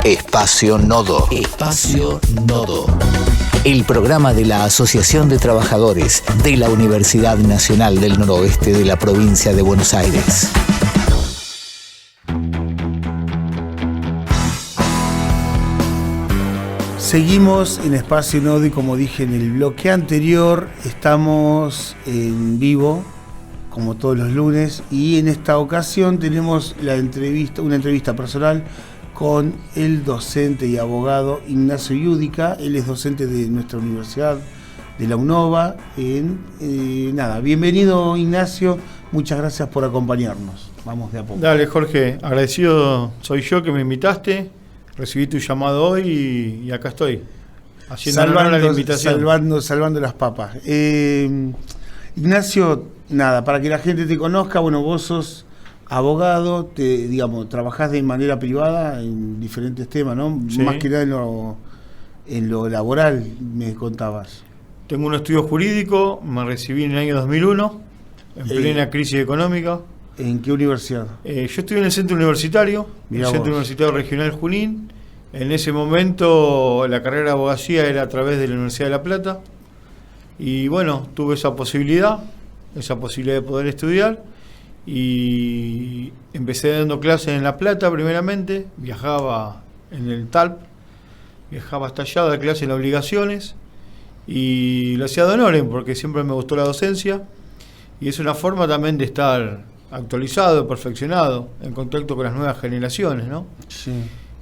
Espacio Nodo. Espacio Nodo. El programa de la Asociación de Trabajadores de la Universidad Nacional del Noroeste de la provincia de Buenos Aires. Seguimos en Espacio Nodo y como dije en el bloque anterior, estamos en vivo, como todos los lunes, y en esta ocasión tenemos una entrevista personal con el docente y abogado Ignacio Yudica. Él es docente de nuestra universidad, de la UNOVA. Bienvenido Ignacio, muchas gracias por acompañarnos. Vamos de a poco. Dale, Jorge, agradecido soy yo que me invitaste, recibí tu llamado hoy y acá estoy, haciendo honor a la invitación. Salvando las papas. Ignacio, para que la gente te conozca, vos sos abogado, trabajás de manera privada en diferentes temas, ¿no? Sí. Más que nada en lo laboral, me contabas. Tengo un estudio jurídico, me recibí en el año 2001, en plena crisis económica. ¿En qué universidad? Yo estuve en el centro universitario, Universitario Regional Junín. En ese momento la carrera de abogacía era a través de la Universidad de La Plata. Y bueno, tuve esa posibilidad de poder estudiar. Y empecé dando clases en La Plata primeramente, viajaba en el TALP, viajaba hasta allá, dar clases en obligaciones, y lo hacía de honores porque siempre me gustó la docencia, y es una forma también de estar actualizado, perfeccionado, en contacto con las nuevas generaciones, ¿no? Sí.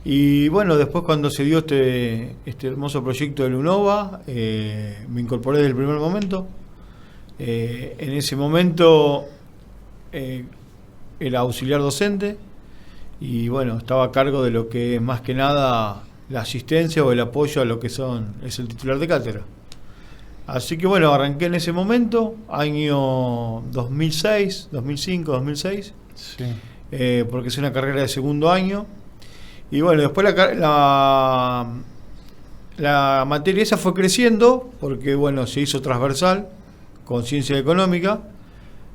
Y bueno, después cuando se dio este hermoso proyecto de la UNOVA, me incorporé desde el primer momento. En ese momento era auxiliar docente y bueno, estaba a cargo de lo que es más que nada la asistencia o el apoyo a lo que es el titular de cátedra. Así que bueno, arranqué en ese momento, año 2006, 2005, 2006, sí. Porque es una carrera de segundo año. Y bueno, después la materia esa fue creciendo porque bueno, se hizo transversal con ciencia económica.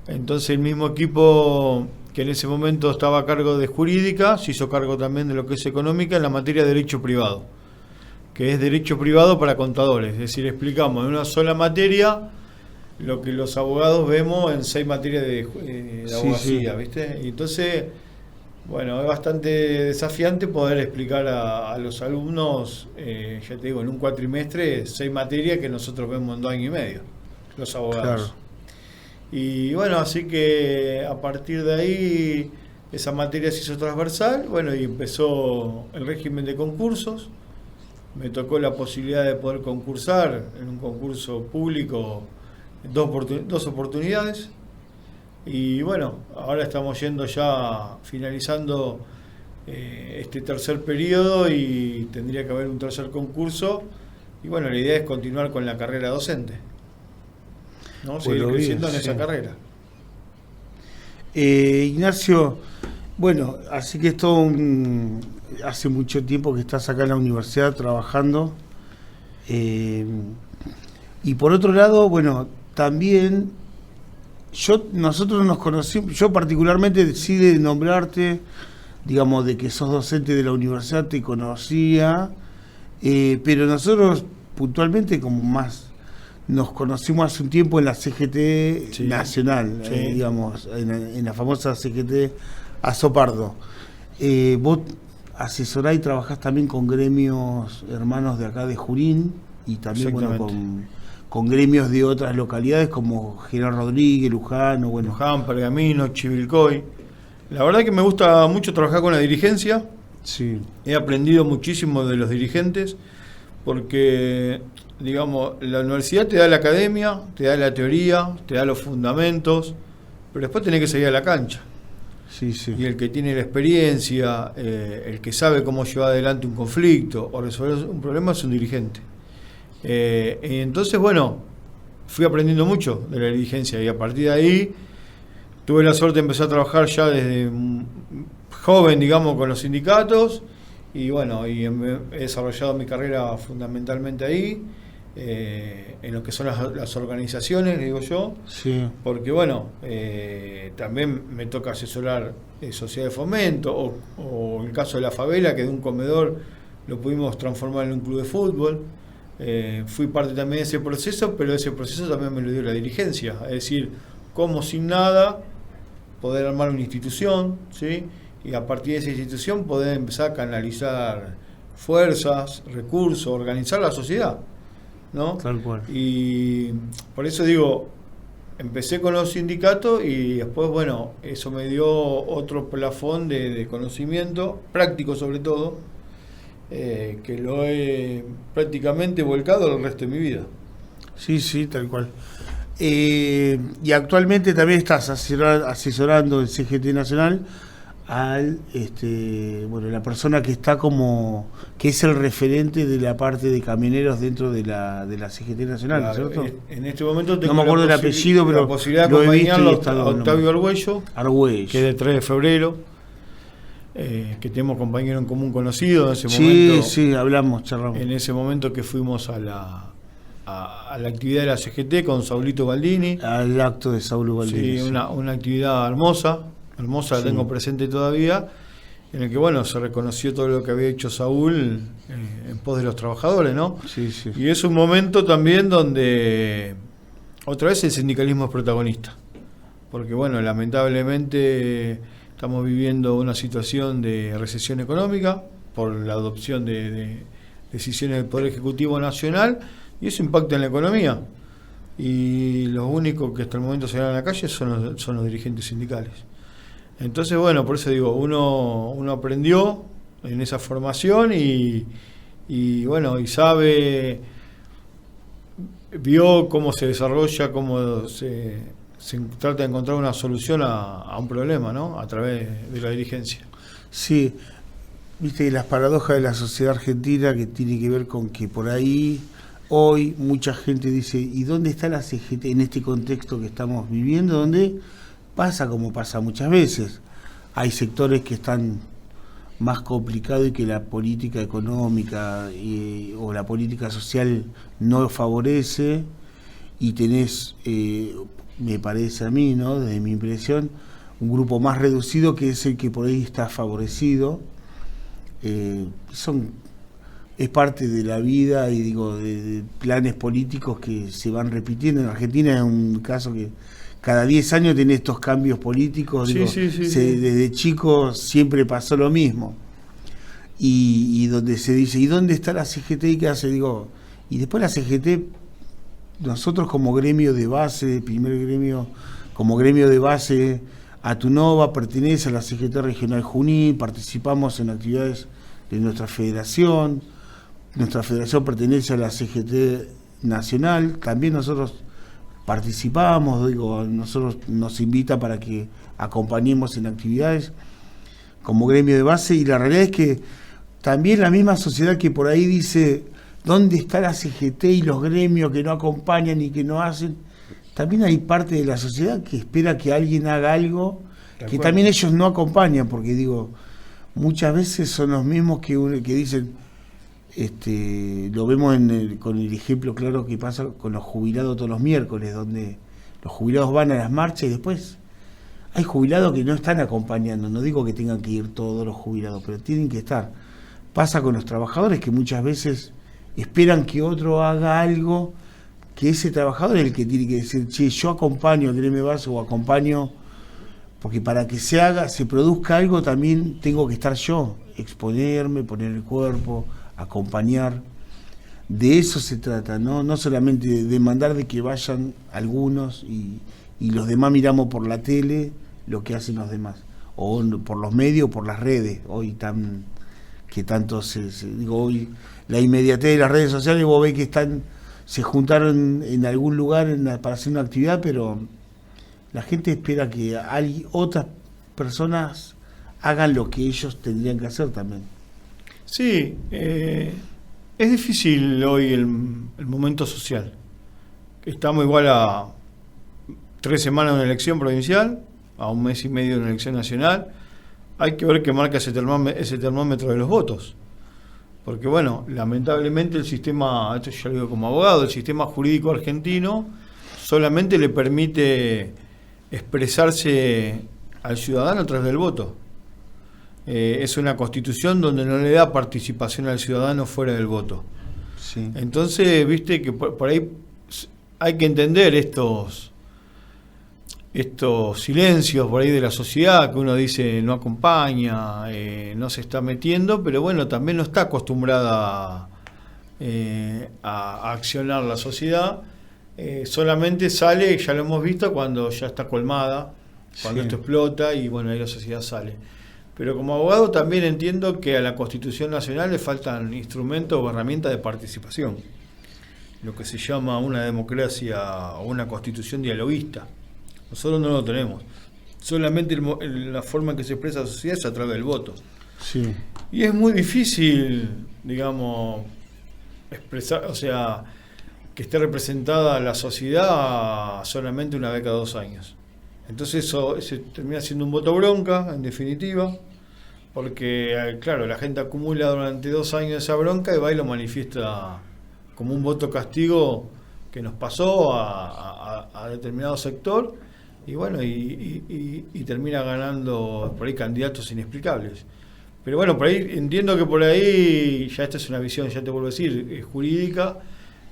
Entonces el mismo equipo que en ese momento estaba a cargo de jurídica se hizo cargo también de lo que es económica en la materia de derecho privado, que es derecho privado para contadores. Es decir, explicamos en una sola materia lo que los abogados vemos en 6 materias de abogacía, sí. ¿Viste? Y entonces, bueno, es bastante desafiante poder explicar a los alumnos, ya te digo, en un cuatrimestre, 6 materias que nosotros vemos en 2 años y medio, los abogados. Claro. Y bueno, así que a partir de ahí esa materia se hizo transversal, bueno, y empezó el régimen de concursos. Me tocó la posibilidad de poder concursar en un concurso público en 2 oportunidades. Y bueno, ahora estamos yendo ya finalizando este tercer periodo y tendría que haber un tercer concurso. Y bueno, la idea es continuar con la carrera docente, ¿no? Seguir creciendo en esa carrera. Ignacio, bueno, así que hace mucho tiempo que estás acá en la universidad trabajando. Y por otro lado, bueno, también nosotros nos conocimos, yo particularmente decidí nombrarte, digamos, de que sos docente de la universidad, te conocía, pero nosotros puntualmente como más nos conocimos hace un tiempo en la CGT, sí, nacional, sí. Digamos, en la famosa CGT Azopardo. Vos asesorás y trabajás también con gremios hermanos de acá de Junín y también con gremios de otras localidades como General Rodríguez, Luján, Pergamino, Chivilcoy. La verdad que me gusta mucho trabajar con la dirigencia. Sí. He aprendido muchísimo de los dirigentes porque, digamos, la universidad te da la academia, te da la teoría, te da los fundamentos, pero después tenés que salir a la cancha. Sí, sí. Y el que tiene la experiencia, el que sabe cómo llevar adelante un conflicto o resolver un problema es un dirigente. Y entonces, bueno, fui aprendiendo mucho de la dirigencia y a partir de ahí tuve la suerte de empezar a trabajar ya desde joven, digamos, con los sindicatos y bueno, y he desarrollado mi carrera fundamentalmente ahí, en lo que son las organizaciones, digo yo, sí. Porque bueno, también me toca asesorar sociedad de fomento o en el caso de la favela, que de un comedor lo pudimos transformar en un club de fútbol. Fui parte también de ese proceso, pero ese proceso también me lo dio la dirigencia, es decir, cómo sin nada poder armar una institución, ¿sí? Y a partir de esa institución poder empezar a canalizar fuerzas, recursos, organizar la sociedad, ¿no? Tal cual. Y por eso digo, empecé con los sindicatos y después, bueno, eso me dio otro plafón de conocimiento, práctico sobre todo, que lo he prácticamente volcado el resto de mi vida. Sí, tal cual. Y actualmente también estás asesorando el CGT Nacional al la persona que está que es el referente de la parte de camioneros dentro de la CGT Nacional, Claro, ¿cierto? en este momento tengo no me acuerdo el apellido, pero la posibilidad de lo he visto acompañarlo y he estado a Octavio Argüello, que es del 3 de febrero, que tenemos compañero en común conocido en ese momento. Sí, hablamos, charlamos. En ese momento que fuimos a la actividad de la CGT con Saulito Baldini. Al acto de Saulo Baldini. Sí, una actividad hermosa, la tengo presente todavía, en el que, bueno, se reconoció todo lo que había hecho Saúl en pos de los trabajadores, ¿no? Sí. Y es un momento también donde otra vez el sindicalismo es protagonista, porque, bueno, lamentablemente estamos viviendo una situación de recesión económica por la adopción de decisiones del Poder Ejecutivo Nacional, y eso impacta en la economía. Y los únicos que hasta el momento se van a la calle son los dirigentes sindicales. Entonces, bueno, por eso digo, uno aprendió en esa formación y vio cómo se desarrolla, cómo se trata de encontrar una solución a un problema, ¿no? A través de la dirigencia. Sí, viste las paradojas de la sociedad argentina, que tiene que ver con que por ahí hoy mucha gente dice, ¿y dónde está la CGT en este contexto que estamos viviendo? Donde pasa como pasa muchas veces. Hay sectores que están más complicados y que la política económica o la política social no favorece, y tenés, me parece a mí, ¿no?, desde mi impresión, un grupo más reducido que es el que por ahí está favorecido. Es parte de la vida y de planes políticos que se van repitiendo. En Argentina es un caso que cada 10 años tiene estos cambios políticos. Sí. Desde chico siempre pasó lo mismo. Y donde se dice, ¿y dónde está la CGT? ¿Y qué hace? Y después la CGT, nosotros como gremio de base, primer gremio, como gremio de base, Atunova pertenece a la CGT Regional Junín, participamos en actividades de nuestra federación. Nuestra federación pertenece a la CGT Nacional, también nosotros participamos, nosotros nos invita para que acompañemos en actividades como gremio de base, y la realidad es que también la misma sociedad que por ahí dice, ¿dónde está la CGT y los gremios que no acompañan y que no hacen? También hay parte de la sociedad que espera que alguien haga algo que también ellos no acompañan, porque muchas veces son los mismos que dicen, lo vemos con el ejemplo claro que pasa con los jubilados todos los miércoles, donde los jubilados van a las marchas y después hay jubilados que no están acompañando. No digo que tengan que ir todos los jubilados, pero tienen que estar. Pasa con los trabajadores, que muchas veces esperan que otro haga algo, que ese trabajador es el que tiene que decir, che, yo acompaño al gremio base o acompaño, porque para que se produzca algo también tengo que estar yo, exponerme, poner el cuerpo, acompañar. De eso se trata, no solamente de demandar de que vayan algunos y los demás miramos por la tele lo que hacen los demás, o por los medios, o por las redes, hoy que tanto hoy la inmediatez de las redes sociales, vos ves que se juntaron en algún lugar para hacer una actividad, pero la gente espera que otras personas hagan lo que ellos tendrían que hacer también. Sí, es difícil hoy el momento social. Estamos igual a 3 semanas de una elección provincial, a 1 mes y medio de una elección nacional. Hay que ver qué marca ese termómetro de los votos. Porque, bueno, lamentablemente el sistema, esto yo lo digo como abogado, el sistema jurídico argentino solamente le permite expresarse al ciudadano a través del voto. es una constitución donde no le da participación al ciudadano fuera del voto. Sí. Entonces, viste que por ahí hay que entender estos silencios por ahí de la sociedad, que uno dice no acompaña, no se está metiendo, pero bueno, también no está acostumbrada a accionar la sociedad. Solamente sale, ya lo hemos visto, cuando ya está colmada, cuando esto explota y bueno, ahí la sociedad sale. Pero como abogado también entiendo que a la Constitución Nacional le faltan instrumentos o herramientas de participación, lo que se llama una democracia o una constitución dialoguista. Nosotros no lo tenemos. Solamente la forma en que se expresa la sociedad es a través del voto. Sí. Y es muy difícil, digamos, expresar, o sea, que esté representada la sociedad solamente una vez cada 2 años. Entonces eso se termina siendo un voto bronca, en definitiva, porque, claro, la gente acumula durante 2 años esa bronca y va y lo manifiesta como un voto castigo que nos pasó a determinado sector, y bueno, y termina ganando por ahí candidatos inexplicables. Pero bueno, por ahí entiendo que por ahí, ya esta es una visión, ya te vuelvo a decir, jurídica,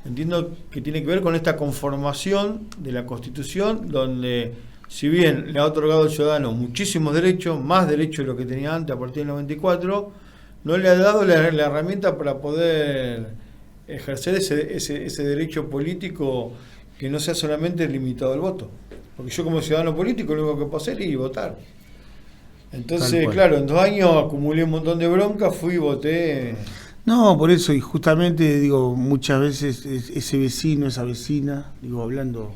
entiendo que tiene que ver con esta conformación de la Constitución, donde si bien le ha otorgado al ciudadano muchísimos derechos, más derechos de lo que tenía antes a partir del 94, no le ha dado la herramienta para poder ejercer ese derecho político que no sea solamente limitado al voto. Porque yo como ciudadano político lo único que puedo hacer es ir y votar. Entonces, claro, en 2 años acumulé un montón de bronca, fui y voté. No, por eso, y justamente digo, muchas veces ese vecino, esa vecina, digo, hablando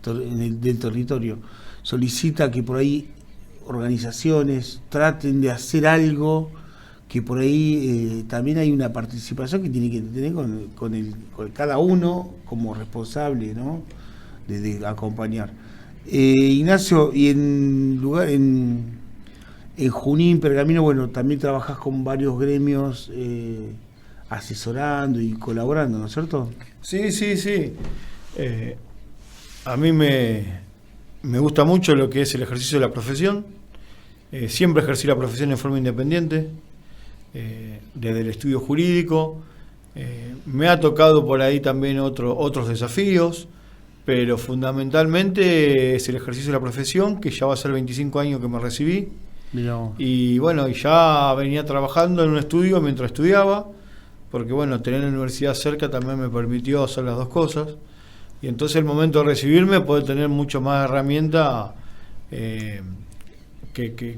del territorio, solicita que por ahí organizaciones traten de hacer algo, que por ahí también hay una participación que tiene que tener con cada uno como responsable, ¿no? De acompañar. Ignacio, y en Junín, Pergamino, bueno, también trabajás con varios gremios asesorando y colaborando, ¿no es cierto? Sí, sí, sí. A mí me gusta mucho lo que es el ejercicio de la profesión. Siempre ejercí la profesión en forma independiente, desde el estudio jurídico. Me ha tocado por ahí también otros desafíos, pero fundamentalmente es el ejercicio de la profesión, que ya va a ser 25 años que me recibí. Mirá. Y bueno, ya venía trabajando en un estudio mientras estudiaba, porque bueno, tener la universidad cerca también me permitió hacer las dos cosas. Y entonces el momento de recibirme poder tener mucho más herramienta que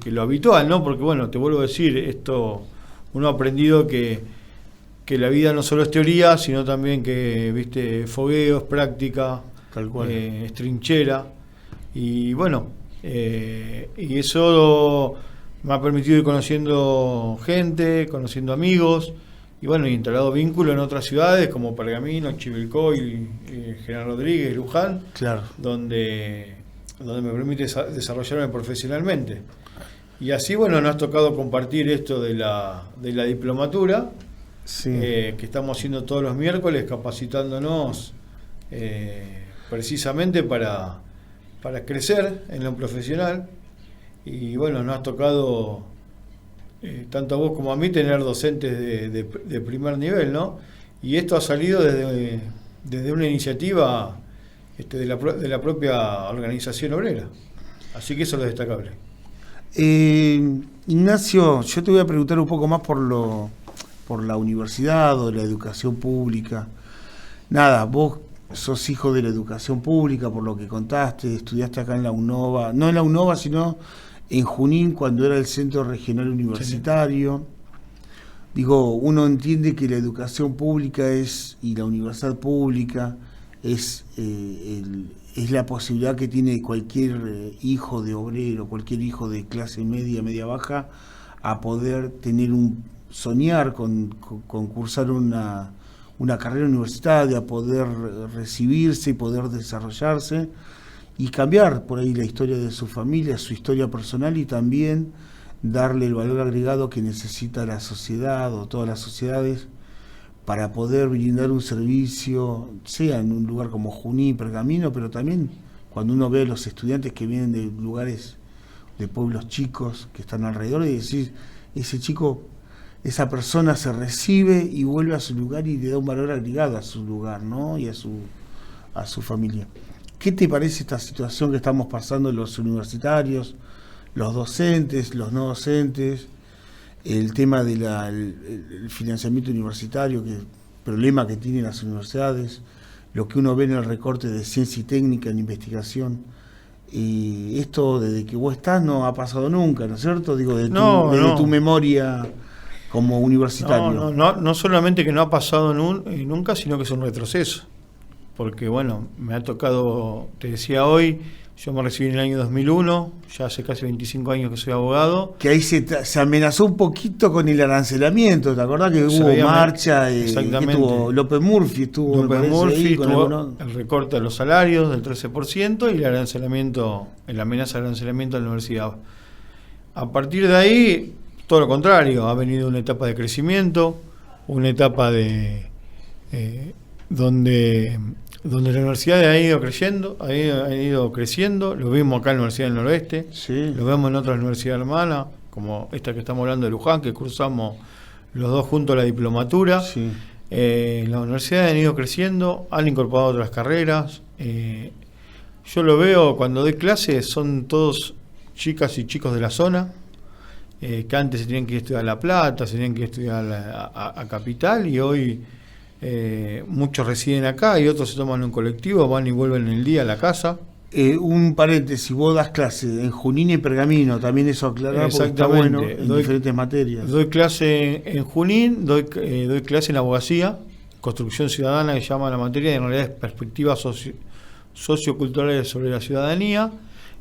lo habitual, ¿no? Porque bueno, te vuelvo a decir, esto uno ha aprendido que la vida no solo es teoría, sino también que, viste, fogueo, es práctica, Tal cual. es trinchera. Y bueno, y eso me ha permitido ir conociendo gente, conociendo amigos, y bueno, he instalado vínculos en otras ciudades como Pergamino, Chivilcoy, General Rodríguez, Luján, Claro. donde me permite desarrollarme profesionalmente. Y así, bueno, nos ha tocado compartir esto de la diplomatura, Sí. que estamos haciendo todos los miércoles, capacitándonos precisamente para crecer en lo profesional. Y bueno, nos ha tocado, tanto a vos como a mí, tener docentes de primer nivel, ¿no? Y esto ha salido desde una iniciativa de la propia organización obrera. Así que eso es lo destacable. Ignacio, yo te voy a preguntar un poco más por la universidad o de la educación pública. Nada, vos sos hijo de la educación pública, por lo que contaste, estudiaste acá en la UNOVA, no en la UNOVA, sino en Junín, cuando era el Centro Regional Universitario. Sí. Digo, uno entiende que la educación pública y la universidad pública es la posibilidad que tiene cualquier hijo de obrero, cualquier hijo de clase media, media baja, a poder soñar con cursar una carrera universitaria, a poder recibirse y poder desarrollarse y cambiar por ahí la historia de su familia, su historia personal, y también darle el valor agregado que necesita la sociedad o todas las sociedades para poder brindar un servicio, sea en un lugar como Junín, Pergamino, pero también cuando uno ve a los estudiantes que vienen de lugares, de pueblos chicos que están alrededor, y decir, ese chico, esa persona se recibe y vuelve a su lugar y le da un valor agregado a su lugar, ¿no? Y a su familia. ¿Qué te parece esta situación que estamos pasando los universitarios, los docentes, los no docentes, el tema del el financiamiento universitario, que problema que tienen las universidades, lo que uno ve en el recorte de ciencia y técnica en investigación? Y esto desde que vos estás no ha pasado nunca, ¿no es cierto? Digo, desde tu memoria como universitario. No solamente que no ha pasado nunca, sino que es un retroceso. Porque bueno, me ha tocado, te decía hoy, yo me recibí en el año 2001, ya hace casi 25 años que soy abogado. Que ahí se amenazó un poquito con el arancelamiento, ¿te acordás que hubo marcha? Exactamente. Estuvo López Murphy estuvo el recorte de los salarios del 13% y el arancelamiento, la amenaza de arancelamiento de la universidad. A partir de ahí, todo lo contrario, ha venido una etapa de crecimiento, una etapa de donde la universidad ha ido creciendo, lo vimos acá en la Universidad del Noroeste, sí. Lo vemos en otras universidades hermanas, como esta que estamos hablando de Luján, que cursamos los dos juntos la diplomatura. Sí. Las universidades han ido creciendo, han incorporado otras carreras. Yo lo veo cuando doy clases, son todos chicas y chicos de la zona, que antes se tenían que estudiar a La Plata, se tenían que estudiar a Capital, y hoy muchos residen acá y otros se toman un colectivo, van y vuelven el día a la casa. Un paréntesis, vos das clases en Junín y Pergamino, también eso aclarar porque está bueno en diferentes materias. Doy clase en Junín, doy clase en abogacía, construcción ciudadana, que se llama la materia, y en realidad es perspectivas socioculturales sobre la ciudadanía,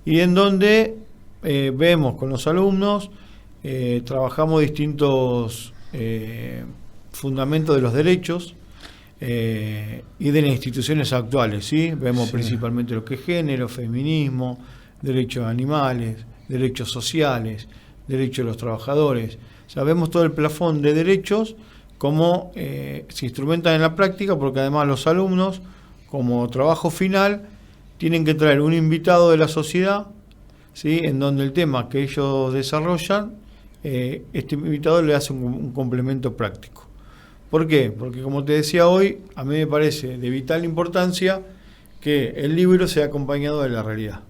y en donde vemos con los alumnos, trabajamos distintos fundamentos de los derechos y de las instituciones actuales, ¿sí? Vemos principalmente lo que es género, feminismo, derechos animales, derechos sociales, derechos de los trabajadores. O sea, vemos todo el plafón de derechos como se instrumentan en la práctica, porque además los alumnos, como trabajo final, tienen que traer un invitado de la sociedad, ¿sí? En donde el tema que ellos desarrollan, este invitado le hace un complemento práctico. ¿Por qué? Porque, como te decía hoy, a mí me parece de vital importancia que el libro sea acompañado de la realidad.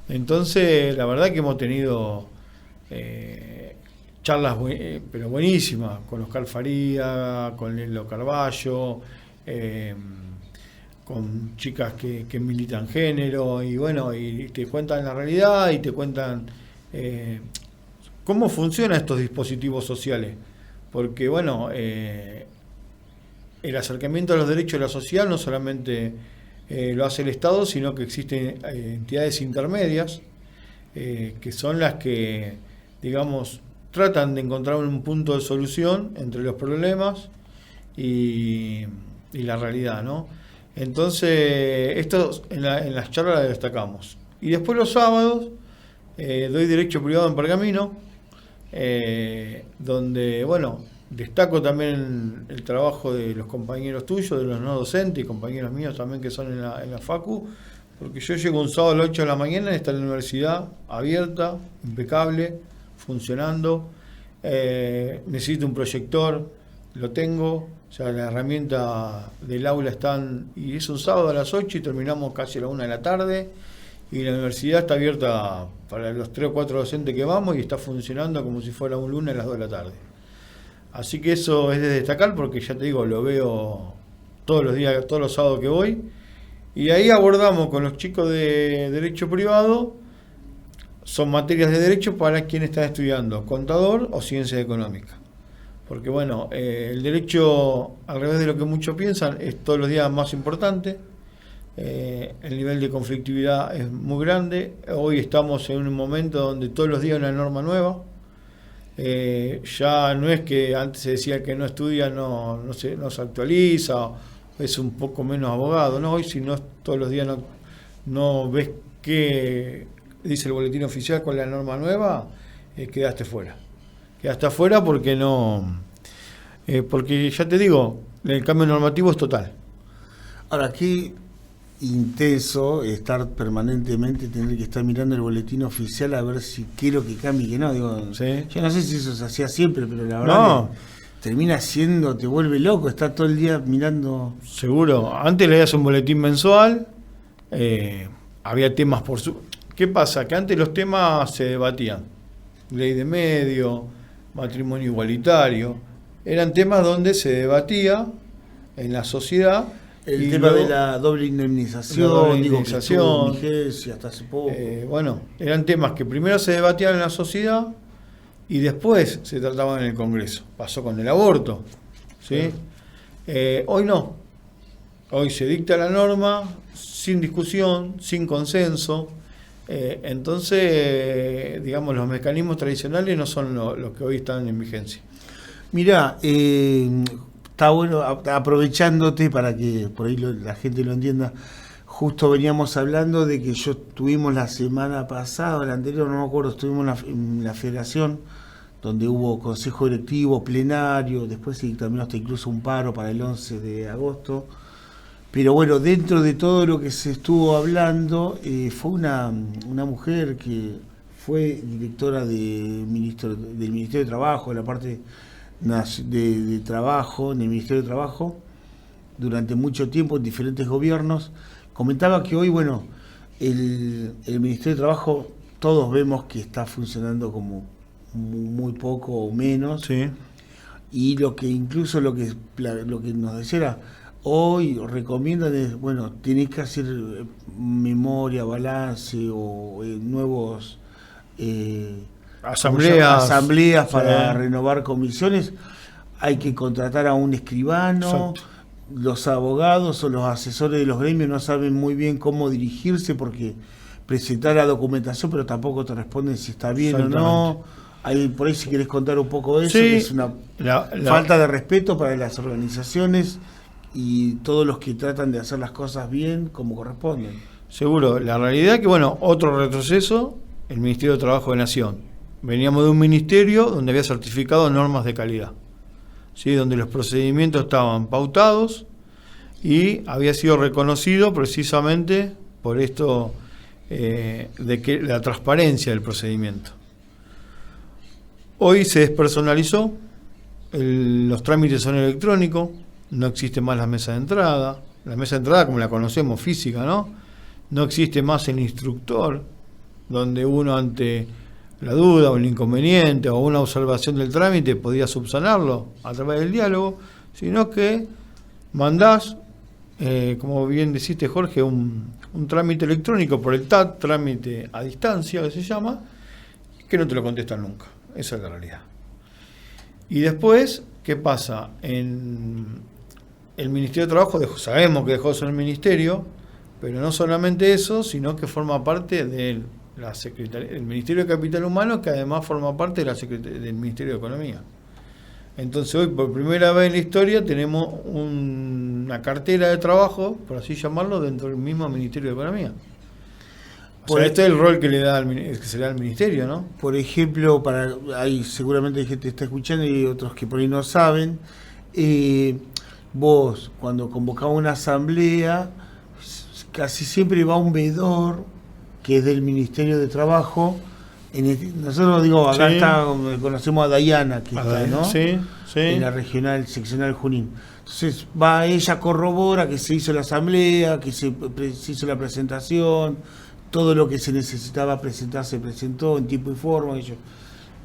Entonces, la verdad que hemos tenido charlas pero buenísimas con Oscar Faría, con Lelo Carballo, con chicas que militan género, y bueno, y te cuentan la realidad y te cuentan cómo funcionan estos dispositivos sociales. Porque bueno, el acercamiento a los derechos de la sociedad no solamente lo hace el Estado, sino que existen entidades intermedias que son las que, digamos, tratan de encontrar un punto de solución entre los problemas y la realidad, ¿no? Entonces, esto en las charlas lo destacamos. Y después los sábados doy derecho privado en Pergamino, donde, bueno, destaco también el trabajo de los compañeros tuyos, de los no docentes y compañeros míos también que son en la Facu, porque yo llego un sábado a las 8 de la mañana y está la universidad abierta, impecable, funcionando. Necesito un proyector, lo tengo, o sea, la herramienta del aula están, y es un sábado a las 8 y terminamos casi a la 1 de la tarde, y la universidad está abierta para los 3 o 4 docentes que vamos y está funcionando como si fuera un lunes a las 2 de la tarde. Así que eso es de destacar, porque ya te digo, lo veo todos los días, todos los sábados que voy, y ahí abordamos con los chicos de derecho privado, son materias de derecho para quienes están estudiando contador o ciencia económica. Porque bueno, el derecho, al revés de lo que muchos piensan, es todos los días más importante. El nivel de conflictividad es muy grande. Hoy estamos en un momento donde todos los días hay una norma nueva. Ya no es que antes se decía que no estudia, no se actualiza, es un poco menos abogado, ¿no? Hoy, si no todos los días no ves qué dice el boletín oficial con la norma nueva, quedaste fuera. Quedaste afuera porque porque ya te digo, el cambio normativo es total. Ahora, aquí intenso estar permanentemente, tener que estar mirando el boletín oficial a ver si qué es lo que cambia y qué no. Digo, Sí. yo no sé si eso se hacía siempre, pero la verdad No. que termina siendo, te vuelve loco, estar todo el día mirando. Seguro. Antes leías un boletín mensual, había temas por su... ¿Qué pasa? Que antes los temas se debatían. Ley de medio, matrimonio igualitario. Eran temas donde se debatía en la sociedad. El y tema luego, de la doble indemnización, la doble digo, indemnización. que estuvo en vigencia hasta hace poco. bueno, eran temas que primero se debatían en la sociedad y después se trataban en el Congreso. Pasó con el aborto, ¿sí? Hoy no. Hoy se dicta la norma sin discusión, sin consenso. Entonces, digamos, los mecanismos tradicionales no son los que hoy están en vigencia. Mirá, está bueno, aprovechándote para que por ahí la gente lo entienda, justo veníamos hablando de que tuvimos la semana pasada, o la anterior, no me acuerdo, estuvimos en la federación, donde hubo consejo directivo, plenario, después se dictaminó hasta incluso un paro para el 11 de agosto. Pero bueno, dentro de todo lo que se estuvo hablando, fue una mujer que fue directora del Ministerio de Trabajo, de la parte de trabajo, en el Ministerio de Trabajo, durante mucho tiempo en diferentes gobiernos. Comentaba que hoy, bueno, el Ministerio de Trabajo, todos vemos que está funcionando como muy poco o menos. Sí. Y lo que nos decía era, hoy recomiendan, bueno, tenés que hacer memoria, balance o nuevos asambleas para renovar comisiones. Hay que contratar a un escribano. Exacto. Los abogados o los asesores de los gremios no saben muy bien cómo dirigirse porque presentar la documentación, pero tampoco te responden si está bien o no. Por ahí si querés contar un poco de eso, que es una falta de respeto para las organizaciones y todos los que tratan de hacer las cosas bien como corresponden. Seguro, la realidad es que, bueno, otro retroceso, el Ministerio de Trabajo de Nación. Veníamos de un ministerio donde había certificado normas de calidad, ¿sí? Donde los procedimientos estaban pautados y había sido reconocido precisamente por esto de que la transparencia del procedimiento. Hoy se despersonalizó, los trámites son electrónicos, no existe más la mesa de entrada como la conocemos física, ¿no? No existe más el instructor, donde uno ante la duda o el inconveniente o una observación del trámite podía subsanarlo a través del diálogo, sino que mandás, como bien deciste Jorge, un trámite electrónico por el TAT, trámite a distancia que se llama, que no te lo contestan nunca. Esa es la realidad. Y después, ¿qué pasa? En el Ministerio de Trabajo sabemos que dejó de ser el ministerio, pero no solamente eso, sino que forma parte de la Secretaría, el Ministerio de Capital Humano, que además forma parte de del Ministerio de Economía. Entonces hoy, por primera vez en la historia, tenemos una cartera de trabajo, por así llamarlo, dentro del mismo Ministerio de Economía. Este es el rol que se le da al ministerio, ¿no? Por ejemplo, seguramente hay gente que está escuchando y otros que por ahí no saben. Vos, cuando convocás una asamblea, casi siempre va un veedor que es del Ministerio de Trabajo. Nosotros digo, acá está, conocemos a Dayana, que está, ¿no? Sí. En la regional, seccional Junín. Entonces va ella, corrobora que se hizo la asamblea, que se hizo la presentación, todo lo que se necesitaba presentar se presentó en tiempo y forma.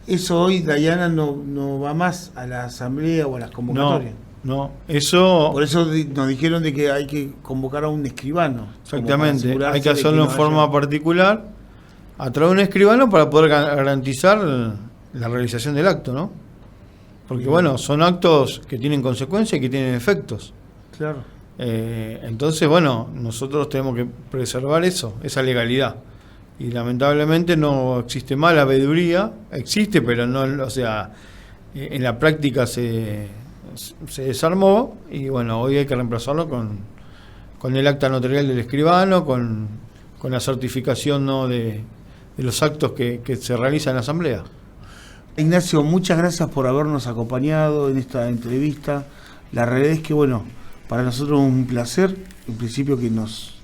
Eso hoy Dayana no va más a la asamblea o a las convocatorias. No, eso... Por eso nos dijeron de que hay que convocar a un escribano. Exactamente, hay que hacerlo en forma particular, a través de un escribano para poder garantizar la realización del acto, ¿no? Porque bueno, son actos que tienen consecuencias y que tienen efectos. Claro. Entonces, bueno, nosotros tenemos que preservar esa legalidad. Y lamentablemente no existe más la veeduría, existe, pero no, o sea, en la práctica se desarmó y bueno, hoy hay que reemplazarlo con el acta notarial del escribano, con la certificación, ¿no?, de los actos que se realizan en la asamblea. Ignacio, muchas gracias por habernos acompañado en esta entrevista. La realidad es que, bueno, para nosotros es un placer, en principio, que nos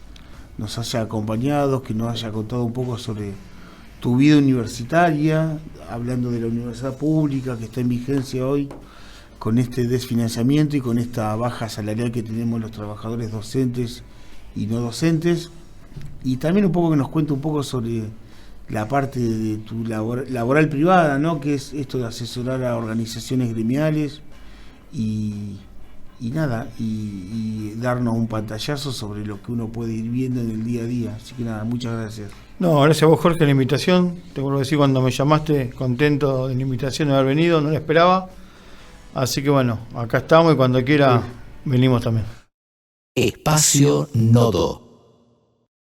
nos haya acompañado, que nos haya contado un poco sobre tu vida universitaria, hablando de la universidad pública que está en vigencia hoy, con este desfinanciamiento y con esta baja salarial que tenemos los trabajadores docentes y no docentes, y también un poco que nos cuente un poco sobre la parte de tu laboral privada, ¿no? Que es esto de asesorar a organizaciones gremiales y darnos un pantallazo sobre lo que uno puede ir viendo en el día a día. Así que nada, muchas gracias. No, gracias a vos, Jorge, la invitación. Te vuelvo a decir, cuando me llamaste, contento de la invitación de haber venido, no la esperaba. Así que bueno, acá estamos y cuando quiera venimos también. Espacio Nodo.